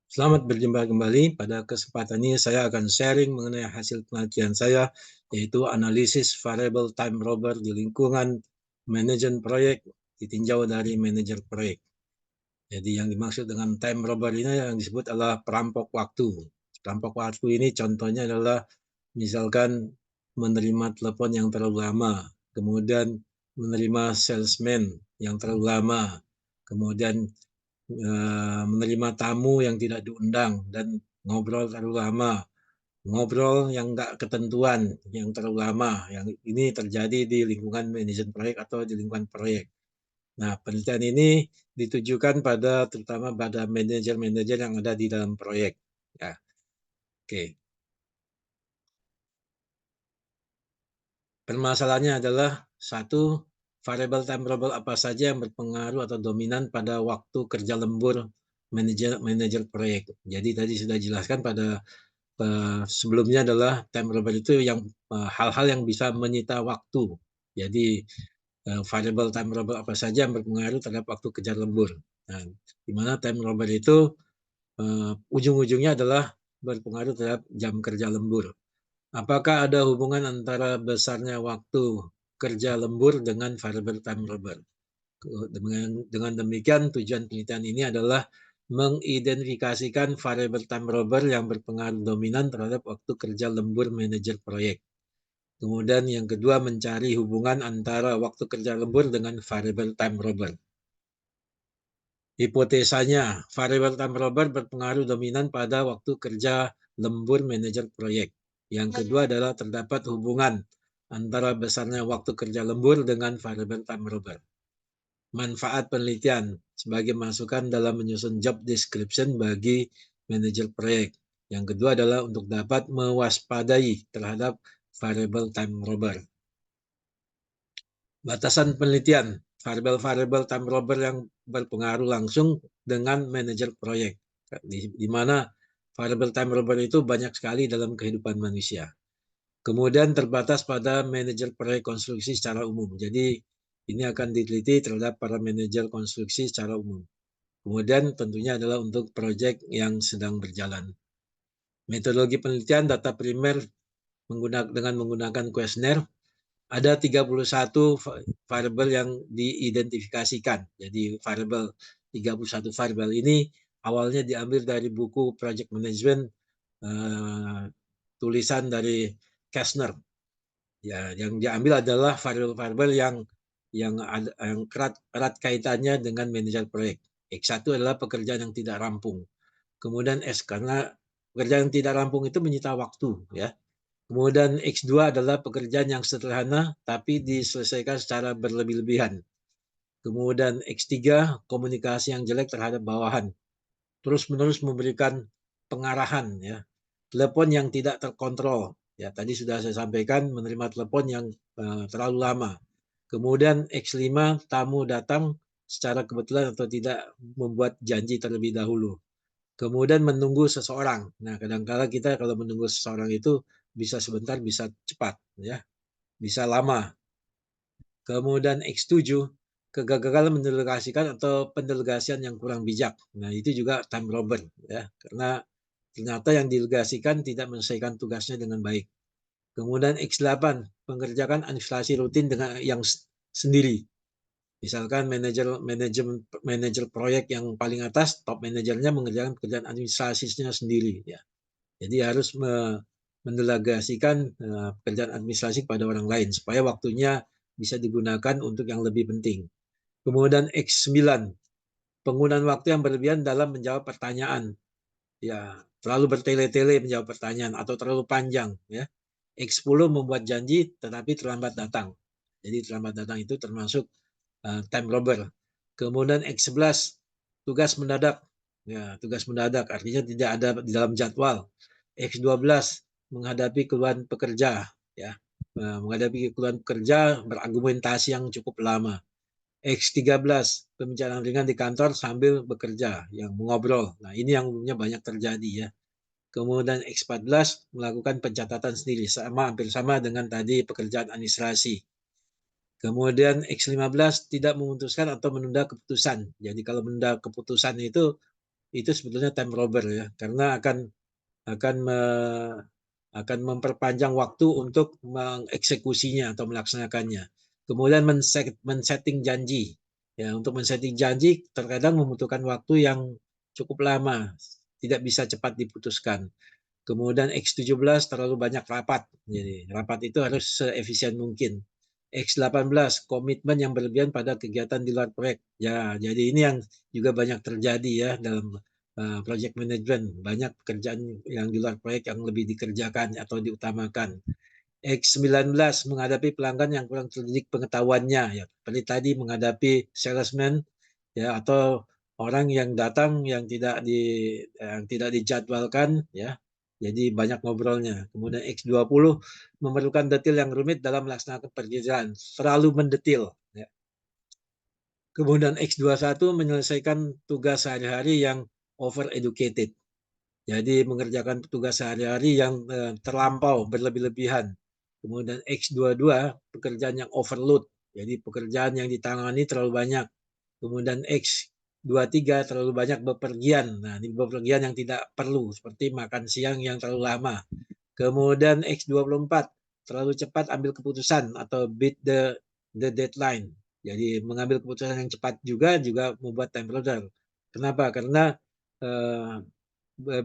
Selamat berjumpa kembali. Pada kesempatan ini saya akan sharing mengenai hasil penelitian saya, yaitu analisis variable time robber di lingkungan manajemen proyek ditinjau dari manajer proyek. Jadi yang dimaksud dengan time robber ini yang disebut adalah perampok waktu. Perampok waktu ini contohnya adalah misalkan menerima telepon yang terlalu lama, kemudian menerima salesman yang terlalu lama, kemudian menerima tamu yang tidak diundang dan ngobrol terlalu lama, ngobrol yang nggak ketentuan, yang terlalu lama. Yang ini terjadi di lingkungan manajemen proyek atau di lingkungan proyek. Nah, penelitian ini ditujukan terutama pada manajer-manajer yang ada di dalam proyek. Ya, oke. Permasalahannya adalah satu, variable time robber apa saja yang berpengaruh atau dominan pada waktu kerja lembur manajer proyek. Jadi tadi sudah jelaskan pada sebelumnya adalah time robber itu yang hal-hal yang bisa menyita waktu. Jadi variable time robber apa saja yang berpengaruh terhadap waktu kerja lembur. Nah, di mana time robber itu ujung-ujungnya adalah berpengaruh terhadap jam kerja lembur. Apakah ada hubungan antara besarnya waktu kerja lembur dengan variable time robber? Dengan demikian, tujuan penelitian ini adalah mengidentifikasikan variable time robber yang berpengaruh dominan terhadap waktu kerja lembur manajer proyek. Kemudian yang kedua, mencari hubungan antara waktu kerja lembur dengan variable time robber. Hipotesanya, variable time robber berpengaruh dominan pada waktu kerja lembur manajer proyek. Yang kedua adalah terdapat hubungan antara besarnya waktu kerja lembur dengan variable time robber. Manfaat penelitian sebagai masukan dalam menyusun job description bagi manajer proyek. Yang kedua adalah untuk dapat mewaspadai terhadap variable time robber. Batasan penelitian, variabel-variabel time robber yang berpengaruh langsung dengan manajer proyek. Di mana variabel time robber itu banyak sekali dalam kehidupan manusia. Kemudian terbatas pada manajer proyek konstruksi secara umum. Jadi ini akan diteliti terhadap para manajer konstruksi secara umum. Kemudian tentunya adalah untuk proyek yang sedang berjalan. Metodologi penelitian data primer dengan menggunakan kuesioner ada 31 variabel yang diidentifikasikan. Jadi variabel 31 variabel ini awalnya diambil dari buku Project Management tulisan dari Kastner. Ya, yang diambil adalah variabel-variabel yang erat kaitannya dengan manajer proyek. X1 adalah pekerjaan yang tidak rampung. Kemudian S karena pekerjaan yang tidak rampung itu menyita waktu, ya. Kemudian X2 adalah pekerjaan yang sederhana tapi diselesaikan secara berlebih-lebihan. Kemudian X3 komunikasi yang jelek terhadap bawahan. Terus-menerus memberikan pengarahan, ya. Telepon yang tidak terkontrol. Ya, tadi sudah saya sampaikan menerima telepon yang terlalu lama. Kemudian X5 tamu datang secara kebetulan atau tidak membuat janji terlebih dahulu. Kemudian menunggu seseorang. Nah, kadang-kala kita kalau menunggu seseorang itu bisa sebentar, bisa cepat, ya, bisa lama. Kemudian X7, kegagalan mendelegasikan atau pendelegasian yang kurang bijak. Nah, itu juga time robber, ya, karena ternyata yang delegasikan tidak menyelesaikan tugasnya dengan baik. Kemudian X8, mengerjakan administrasi rutin dengan yang sendiri. Misalkan manajer proyek yang paling atas, top manajernya mengerjakan pekerjaan administrasinya sendiri, ya. Jadi harus mendelegasikan pekerjaan administrasi kepada orang lain supaya waktunya bisa digunakan untuk yang lebih penting. Kemudian X9, penggunaan waktu yang berlebihan dalam menjawab pertanyaan. Ya, terlalu bertele-tele menjawab pertanyaan atau terlalu panjang, ya. X10, membuat janji tetapi terlambat datang. Jadi terlambat datang itu termasuk time robber. Kemudian X11, tugas mendadak. Ya, tugas mendadak artinya tidak ada di dalam jadwal. X12, menghadapi keluhan pekerja, ya. Menghadapi keluhan pekerja berargumentasi yang cukup lama. X13, pembicaraan ringan di kantor sambil bekerja, yang mengobrol. Nah, ini yang umumnya banyak terjadi, ya. Kemudian X14, melakukan pencatatan sendiri, hampir sama dengan tadi pekerjaan administrasi. Kemudian X15, tidak memutuskan atau menunda keputusan. Jadi kalau menunda keputusan itu itu sebetulnya time robber ya, karena akan me, akan memperpanjang waktu untuk mengeksekusinya atau melaksanakannya. Kemudian men-setting janji. Ya, untuk men-setting janji terkadang membutuhkan waktu yang cukup lama, tidak bisa cepat diputuskan. Kemudian X17 terlalu banyak rapat. Jadi rapat itu harus seefisien mungkin. X18 komitmen yang berlebihan pada kegiatan di luar proyek. Ya, jadi ini yang juga banyak terjadi ya dalam project management. Banyak pekerjaan yang di luar proyek yang lebih dikerjakan atau diutamakan. X19 menghadapi pelanggan yang kurang terdidik pengetahuannya ya. Seperti tadi menghadapi salesman ya atau orang yang datang yang tidak dijadwalkan ya. Jadi banyak ngobrolnya. Kemudian X20 memerlukan detail yang rumit dalam melaksanakan pekerjaan, selalu mendetil ya. Kemudian X21 menyelesaikan tugas sehari-hari yang over educated. Jadi mengerjakan tugas sehari-hari yang terlampau berlebih-lebihan. Kemudian X22 pekerjaan yang overload. Jadi pekerjaan yang ditangani terlalu banyak. Kemudian X23 terlalu banyak bepergian. Nah, ini bepergian yang tidak perlu seperti makan siang yang terlalu lama. Kemudian X24 terlalu cepat ambil keputusan atau beat the deadline. Jadi mengambil keputusan yang cepat juga membuat time pressure. Kenapa? Karena eh,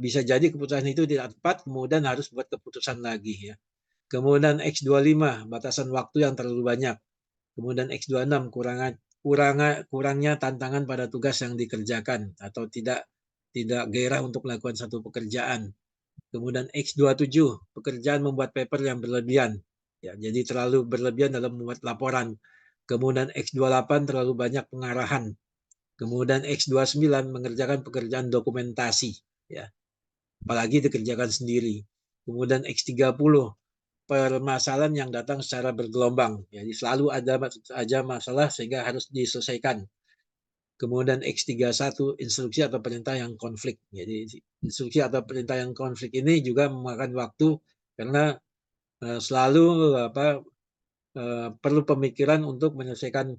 bisa jadi keputusan itu tidak tepat, kemudian harus buat keputusan lagi ya. Kemudian X25 batasan waktu yang terlalu banyak. Kemudian X26 kurangnya tantangan pada tugas yang dikerjakan atau tidak gairah untuk melakukan satu pekerjaan. Kemudian X27 pekerjaan membuat paper yang berlebihan. Ya, jadi terlalu berlebihan dalam membuat laporan. Kemudian X28 terlalu banyak pengarahan. Kemudian X29 mengerjakan pekerjaan dokumentasi. Ya, apalagi dikerjakan sendiri. Kemudian X30 permasalahan yang datang secara bergelombang. Jadi selalu ada aja masalah sehingga harus diselesaikan. Kemudian X31 instruksi atau perintah yang konflik. Jadi instruksi atau perintah yang konflik ini juga memakan waktu karena selalu perlu pemikiran untuk menyelesaikan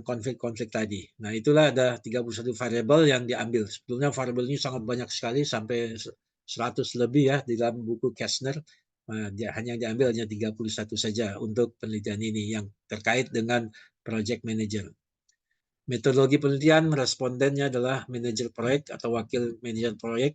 konflik-konflik tadi. Nah, itulah ada 31 variabel yang diambil. Sebetulnya variabel ini sangat banyak sekali sampai 100 lebih ya di dalam buku Kastner. Dia hanya diambil hanya 31 saja untuk penelitian ini yang terkait dengan project manager. Metodologi penelitian respondennya adalah manajer proyek atau wakil manajer proyek.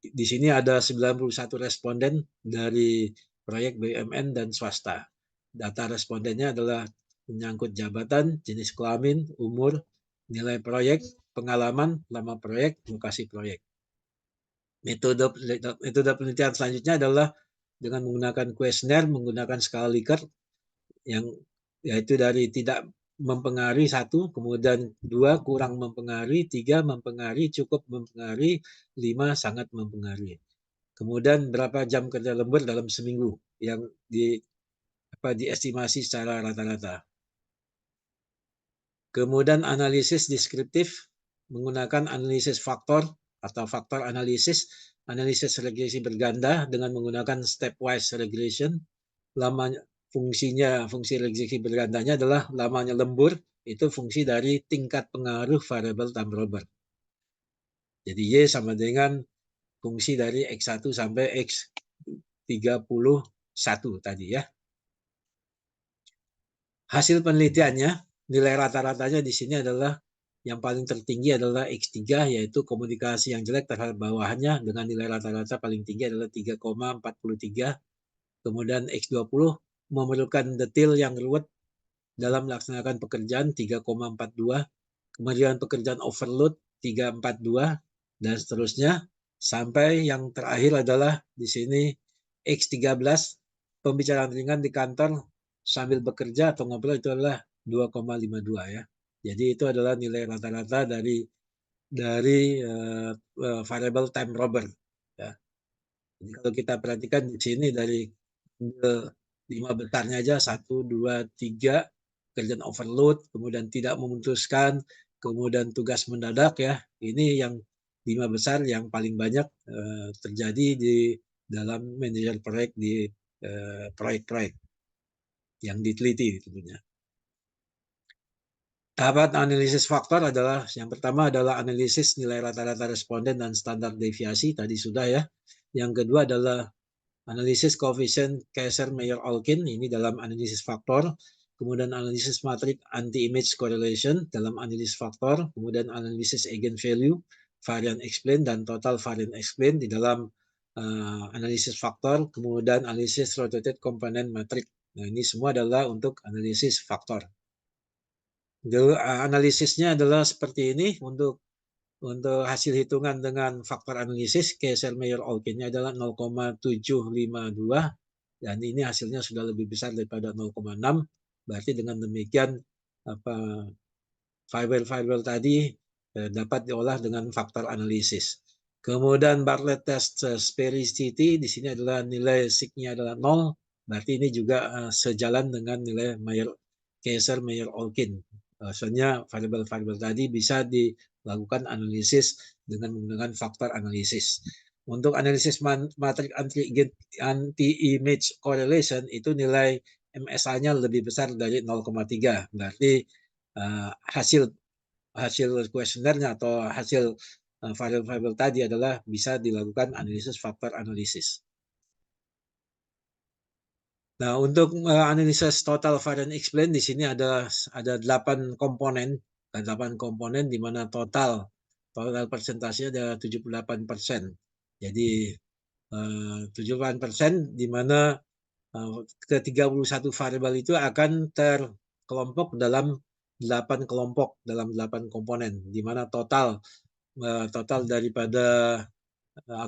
Di sini ada 91 responden dari proyek BUMN dan swasta. Data respondennya adalah menyangkut jabatan, jenis kelamin, umur, nilai proyek, pengalaman, lama proyek, lokasi proyek. Metode penelitian selanjutnya adalah dengan menggunakan kuesioner, menggunakan skala Likert yang yaitu dari tidak mempengaruhi satu, kemudian dua kurang mempengaruhi, tiga mempengaruhi, cukup mempengaruhi, lima sangat mempengaruhi. Kemudian berapa jam kerja lembur dalam seminggu yang diestimasi secara rata-rata. Kemudian analisis deskriptif menggunakan analisis faktor atau faktor analisis regresi berganda dengan menggunakan stepwise regression. Lamanya fungsi regresi bergandanya adalah lamanya lembur itu fungsi dari tingkat pengaruh variabel time robber. Jadi Y sama dengan fungsi dari X1 sampai X31 tadi ya. Hasil penelitiannya, nilai rata-ratanya di sini adalah yang paling tertinggi adalah X3 yaitu komunikasi yang jelek terhadap bawahannya dengan nilai rata-rata paling tinggi adalah 3,43. Kemudian X20 memerlukan detail yang ruwet dalam melaksanakan pekerjaan 3,42. Kemudian pekerjaan overload 3,42 dan seterusnya sampai yang terakhir adalah di sini X13 pembicaraan ringan di kantor sambil bekerja atau ngobrol itu adalah 2,52 ya. Jadi itu adalah nilai rata-rata dari variable time robber. Ya. Jadi kalau kita perhatikan di sini dari lima besarnya aja 1, 2, 3 kerjaan overload, kemudian tidak memutuskan, kemudian tugas mendadak ya. Ini yang lima besar yang paling banyak terjadi di dalam manajer proyek di proyek-proyek yang diteliti tentunya. Tahapan analisis faktor adalah yang pertama adalah analisis nilai rata-rata responden dan standar deviasi, tadi sudah ya. Yang kedua adalah analisis koefisien Kayser-Meyer-Olkin, ini dalam analisis faktor. Kemudian analisis matrik anti-image correlation dalam analisis faktor. Kemudian analisis eigenvalue, varian explain, dan total varian explain di dalam analisis faktor. Kemudian analisis rotated component matrik. Nah, ini semua adalah untuk analisis faktor. Analisisnya adalah seperti ini untuk hasil hitungan dengan faktor analisis Kayser-Meyer-Olkinnya adalah 0,752 dan ini hasilnya sudah lebih besar daripada 0,6. Berarti dengan demikian apa variabel-variabel tadi dapat diolah dengan faktor analisis. Kemudian Bartlett test sphericity di sini adalah nilai signya adalah 0. Berarti ini juga sejalan dengan nilai Kayser-Meyer-Olkin. Soalnya variabel-variabel tadi bisa dilakukan analisis dengan menggunakan faktor analisis. Untuk analisis matrik anti-image correlation itu nilai MSA-nya lebih besar dari 0,3. Berarti hasil kuesionernya atau hasil variabel-variabel tadi adalah bisa dilakukan analisis faktor analisis. Nah, untuk analisis total varian explain di sini ada 8 komponen, di mana total persentasenya ada 78%. Jadi 78% di mana ke-31 variabel itu akan terkelompok dalam 8 kelompok, dalam 8 komponen, di mana total daripada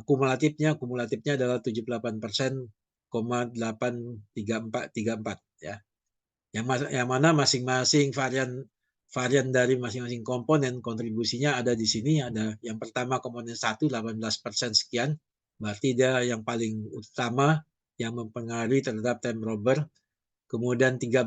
kumulatifnya adalah 78%,83434 ya. Yang mana masing-masing varian dari masing-masing komponen kontribusinya ada di sini. Ada yang pertama komponen 1 18% sekian, berarti dia yang paling utama yang mempengaruhi terhadap time robber. Kemudian 13%,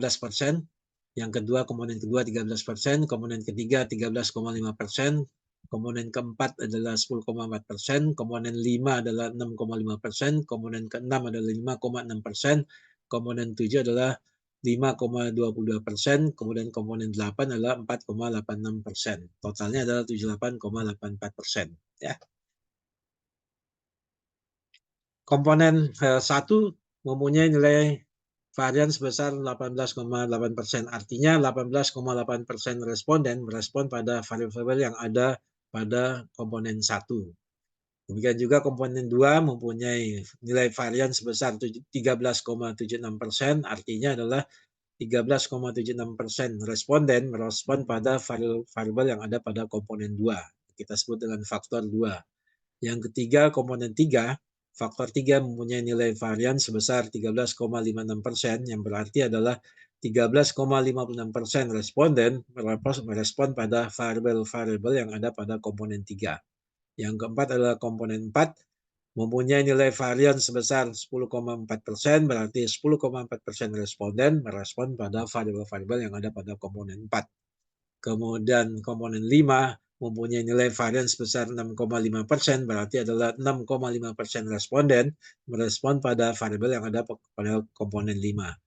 yang kedua komponen kedua 13%, komponen ketiga 13,5%, komponen keempat adalah 10,4%, komponen 5 adalah 6,5%, komponen keenam adalah 5,6%, komponen 7 adalah 5,22%, kemudian komponen 8 adalah 4,86%. Totalnya adalah 78,84%. Ya. Komponen 1 mempunyai nilai varian sebesar 18,8%. Artinya 18,8% responden merespon pada variabel yang ada pada komponen 1. Demikian juga komponen 2 mempunyai nilai varian sebesar 13,76%. Artinya adalah 13,76% responden merespon pada variabel yang ada pada komponen 2. Kita sebut dengan faktor 2. Yang ketiga, komponen 3, faktor 3 mempunyai nilai varian sebesar 13,56%, yang berarti adalah 13,56% responden merespon pada variabel-variabel yang ada pada komponen 3. Yang keempat adalah komponen 4, mempunyai nilai varian sebesar 10,4%, berarti 10,4% responden merespon pada variabel-variabel yang ada pada komponen 4. Kemudian komponen 5 mempunyai nilai varian sebesar 6,5%, berarti adalah 6,5% responden merespon pada variabel yang ada pada komponen 5.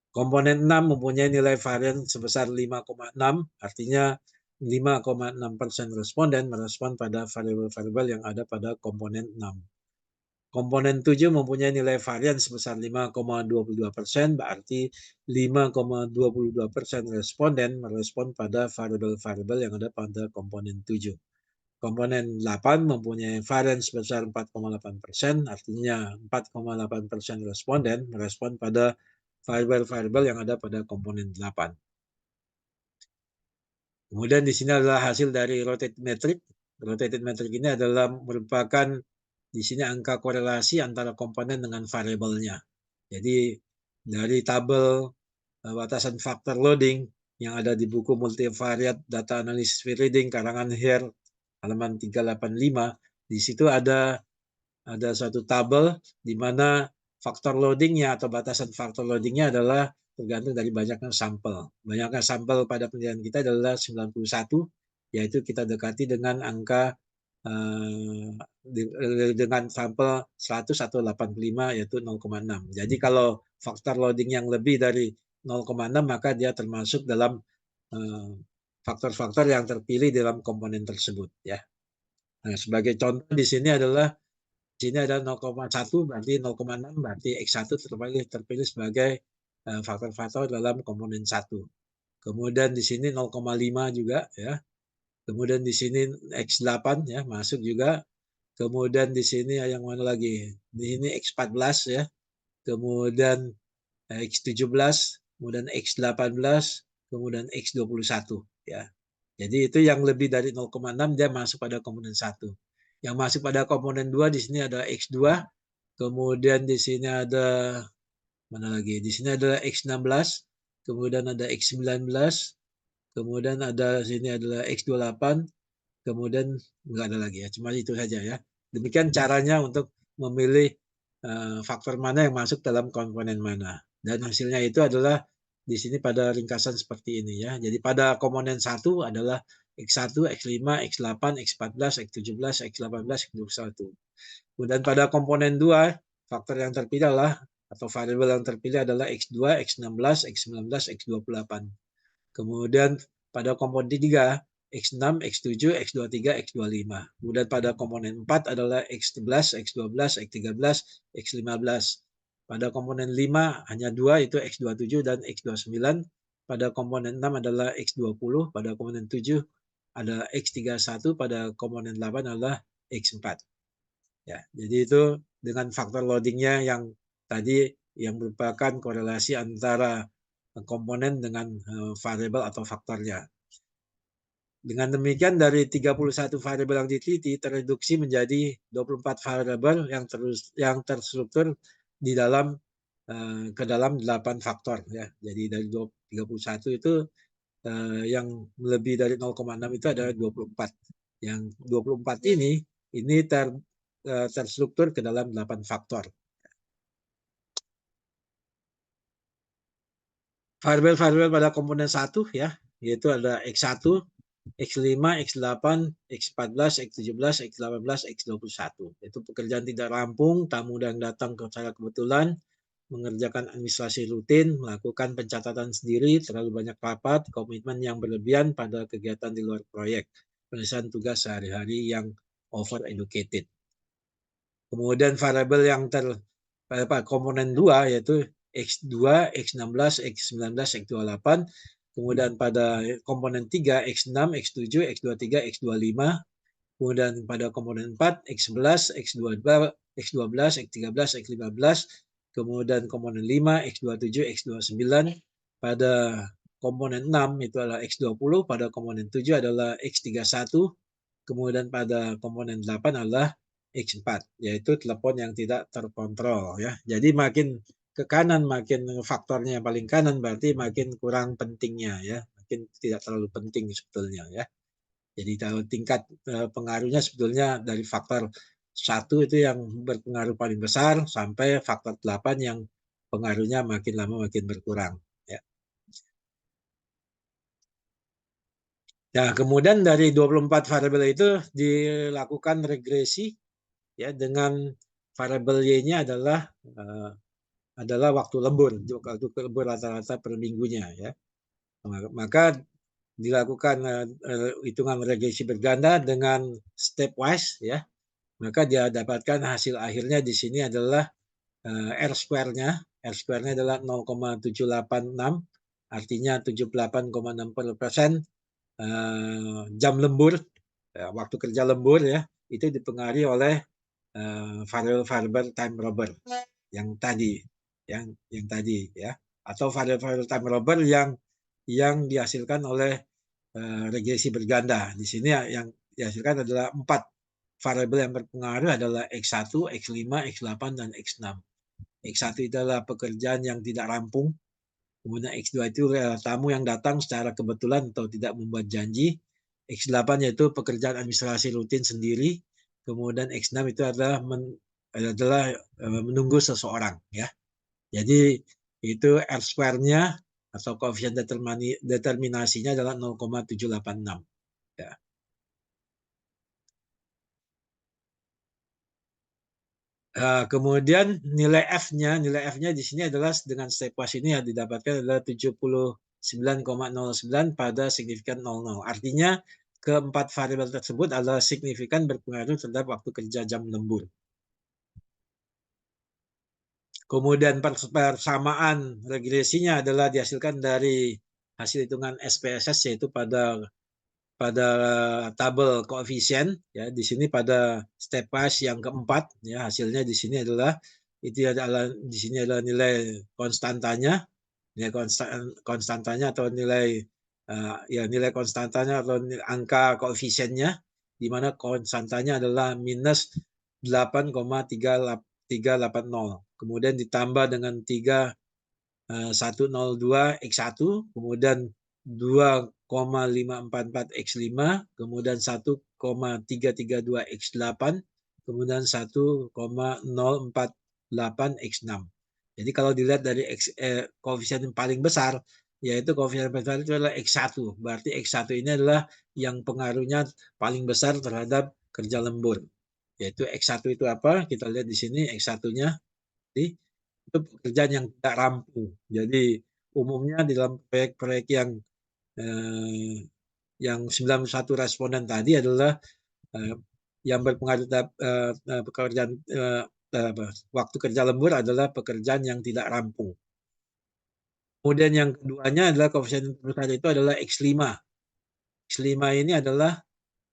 Komponen 6 mempunyai nilai varian sebesar 5,6, artinya 5,6% responden merespon pada variabel-variabel yang ada pada komponen 6. Komponen 7 mempunyai nilai varian sebesar 5,22%, berarti 5,22% responden merespon pada variabel-variabel yang ada pada komponen 7. Komponen 8 mempunyai varian sebesar 4,8%, artinya 4,8% responden merespon pada variabel-variabel yang ada pada komponen 8. Kemudian di sini adalah hasil dari rotated metric. Rotated metric ini adalah merupakan di sini angka korelasi antara komponen dengan variabelnya. Jadi dari tabel batasan faktor loading yang ada di buku multivariate data analysis field reading karangan Hare halaman 385, di situ ada satu tabel di mana faktor loadingnya atau batasan faktor loadingnya adalah tergantung dari banyaknya sampel. Banyaknya sampel pada penelitian kita adalah 91, yaitu kita dekati dengan angka dengan sampel 100 atau 85, yaitu 0,6. Jadi kalau faktor loading yang lebih dari 0,6 maka dia termasuk dalam faktor-faktor yang terpilih dalam komponen tersebut ya. Nah, sebagai contoh di sini ada 0,1 berarti 0,6 berarti X1 terpilih sebagai faktor-faktor dalam komponen 1. Kemudian di sini 0,5 juga ya. Kemudian di sini X8 ya masuk juga. Kemudian di sini yang mana lagi? Di sini X14 ya. Kemudian X17, kemudian X18, kemudian X21 ya. Jadi itu yang lebih dari 0,6 dia masuk pada komponen 1. Yang masuk pada komponen 2 di sini ada X2, kemudian di sini ada mana lagi? Di sini ada X16, kemudian ada X19, kemudian ada sini adalah X28, kemudian enggak ada lagi ya, cuma itu saja ya. Demikian caranya untuk memilih faktor mana yang masuk dalam komponen mana. Dan hasilnya itu adalah di sini pada ringkasan seperti ini ya. Jadi pada komponen 1 adalah X1, X5, X8, X14, X17, X18, X21. Kemudian pada komponen 2, faktor yang terpilih adalah atau variabel yang terpilih adalah X2, X16, X19, X28. Kemudian pada komponen 3, X6, X7, X23, X25. Kemudian pada komponen 4 adalah X11, X12, X13, X15. Pada komponen 5 hanya 2 itu X27 dan X29. Pada komponen 6 adalah X20, pada komponen 7 ada X31, pada komponen 8 adalah X4. Ya, jadi itu dengan faktor loadingnya yang tadi yang merupakan korelasi antara komponen dengan variabel atau faktornya. Dengan demikian dari 31 variabel yang diteliti tereduksi menjadi 24 variabel yang terstruktur di dalam ke dalam 8 faktor ya. Jadi dari 31 itu yang lebih dari 0,6 itu ada 24. Yang 24 ini terstruktur ke dalam 8 faktor. Variabel-variabel pada komponen 1 ya, yaitu ada X1, X5, X8, X14, X17, X18, X21. Itu pekerjaan tidak rampung, tamu yang datang secara kebetulan, mengerjakan administrasi rutin, melakukan pencatatan sendiri, terlalu banyak rapat, komitmen yang berlebihan pada kegiatan di luar proyek, penyelesaian tugas sehari-hari yang over educated. Kemudian variabel yang komponen 2 yaitu X2, X16, X19, X28. Kemudian pada komponen 3 X6, X7, X23, X25. Kemudian pada komponen 4 X11, X12, X12, X13, X15. Kemudian komponen 5 X27, X29. Pada komponen 6 itu adalah X20, pada komponen 7 adalah X31. Kemudian pada komponen 8 adalah X4, yaitu telepon yang tidak terkontrol ya. Jadi makin ke kanan, makin faktornya yang paling kanan berarti makin kurang pentingnya ya, makin tidak terlalu penting sebetulnya ya. Jadi kalau tingkat pengaruhnya sebetulnya dari faktor 1 itu yang berpengaruh paling besar sampai faktor 8 yang pengaruhnya makin lama makin berkurang ya. Nah, kemudian dari 24 variabel itu dilakukan regresi ya dengan variabel Y-nya adalah waktu lembur rata-rata per minggunya ya. Maka dilakukan hitungan regresi berganda dengan stepwise ya. Maka dia dapatkan hasil akhirnya di sini adalah R square-nya. R square-nya adalah 0,786, artinya 78,60% jam lembur, waktu kerja lembur ya, itu dipengaruhi oleh variabel time robber yang tadi, yang tadi ya, atau variabel time robber yang dihasilkan oleh regresi berganda. Di sini yang dihasilkan adalah 4 variabel yang berpengaruh adalah X1, X5, X8, dan X6. X1 itu adalah pekerjaan yang tidak rampung. Kemudian X2 itu tamu yang datang secara kebetulan atau tidak membuat janji. X8 yaitu pekerjaan administrasi rutin sendiri. Kemudian X6 itu adalah menunggu seseorang ya. Jadi itu R square-nya atau koefisien determinasinya adalah 0,786 ya. Kemudian nilai F-nya di sini adalah dengan stepwise ini yang didapatkan adalah 71 9,09 pada signifikan 00. Artinya keempat variabel tersebut adalah signifikan berpengaruh terhadap waktu kerja jam lembur. Kemudian persamaan regresinya adalah dihasilkan dari hasil hitungan SPSS, yaitu pada tabel koefisien ya. Di sini pada stepwise yang keempat ya, hasilnya di sini adalah nilai konstantanya, nilai konstantanya atau nilai konstantanya atau angka koefisiennya, di mana konstantanya adalah minus 8,380. Kemudian ditambah dengan 102 X1, kemudian 2,544 X5, kemudian 1,332 X8, kemudian 1,048 X6. Jadi kalau dilihat dari koefisien yang paling besar, yaitu koefisien besar itu adalah X1. Berarti X1 ini adalah yang pengaruhnya paling besar terhadap kerja lembur. Yaitu X1 itu apa? Kita lihat di sini X1-nya. Itu pekerjaan yang tidak rampung. Jadi umumnya di dalam proyek-proyek yang 91 responden tadi adalah yang berpengaruh terhadap pekerjaan waktu kerja lembur adalah pekerjaan yang tidak rampung. Kemudian yang keduanya adalah koefisien terbesar itu adalah X5. X5 ini adalah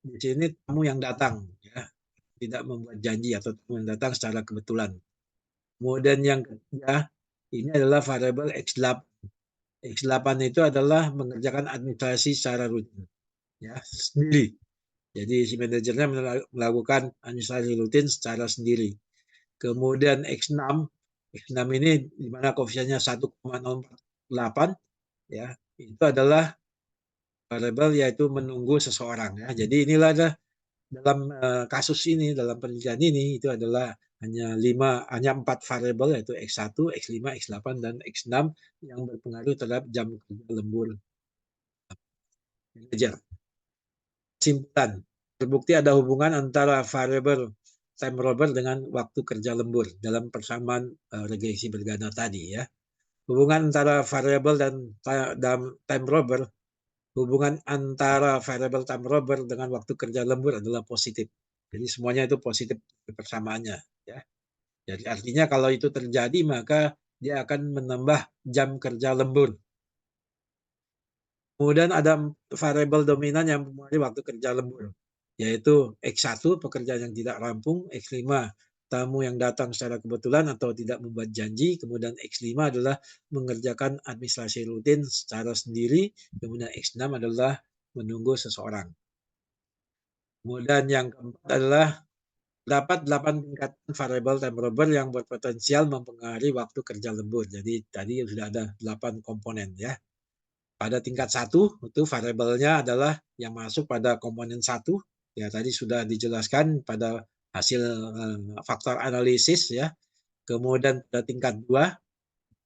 di sini tamu yang datang, ya, tidak membuat janji atau tamu yang datang secara kebetulan. Kemudian yang ketiga ini adalah variabel X8. X8 itu adalah mengerjakan administrasi secara rutin, ya, sendiri. Jadi si manajernya melakukan administrasi rutin secara sendiri. Kemudian X6 ini di mana koefisiennya 1,048, ya, itu adalah variabel yaitu menunggu seseorang, ya. Jadi inilah dalam kasus ini, dalam penelitian ini itu adalah hanya 4 variabel, yaitu X1, X5, X8, dan X6 yang berpengaruh terhadap jam kerja lembur manajer. Kesimpulan, terbukti ada hubungan antara variabel time robber dengan waktu kerja lembur dalam persamaan regresi berganda tadi, ya. Hubungan antara variabel dan time robber, hubungan antara variabel time robber dengan waktu kerja lembur adalah positif. Jadi semuanya itu positif persamaannya, ya. Jadi artinya kalau itu terjadi maka dia akan menambah jam kerja lembur. Kemudian ada variabel dominan yang mempengaruhi waktu kerja lembur, yaitu X1 pekerjaan yang tidak rampung, X5 tamu yang datang secara kebetulan atau tidak membuat janji, kemudian X5 adalah mengerjakan administrasi rutin secara sendiri, kemudian X6 adalah menunggu seseorang. Kemudian yang keempat adalah dapat 8 tingkatan variabel time robber yang berpotensial mempengaruhi waktu kerja lembur. Jadi tadi sudah ada 8 komponen, ya. Pada tingkat 1 itu variabelnya adalah yang masuk pada komponen 1. Ya, tadi sudah dijelaskan pada hasil faktor analisis, ya. Kemudian pada tingkat 2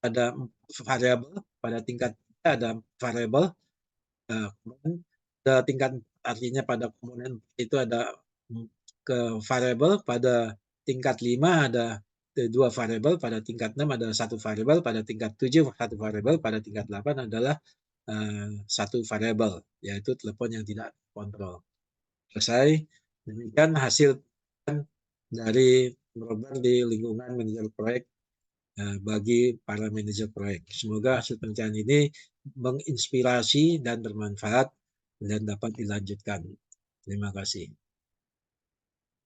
ada 4 variabel, pada tingkat 3 ada 4 variabel. Kemudian pada tingkat artinya pada komponen itu ada ke variabel, pada tingkat 5 ada 2 variabel, pada tingkat 6 ada 1 variabel, pada tingkat 7 1 variabel, pada tingkat 8 adalah 1 variabel, yaitu telepon yang tidak kontrol. Selesai. Demikian hasil dari robber di lingkungan manajer proyek bagi para manajer proyek. Semoga hasil penelitian ini menginspirasi dan bermanfaat dan dapat dilanjutkan. Terima kasih.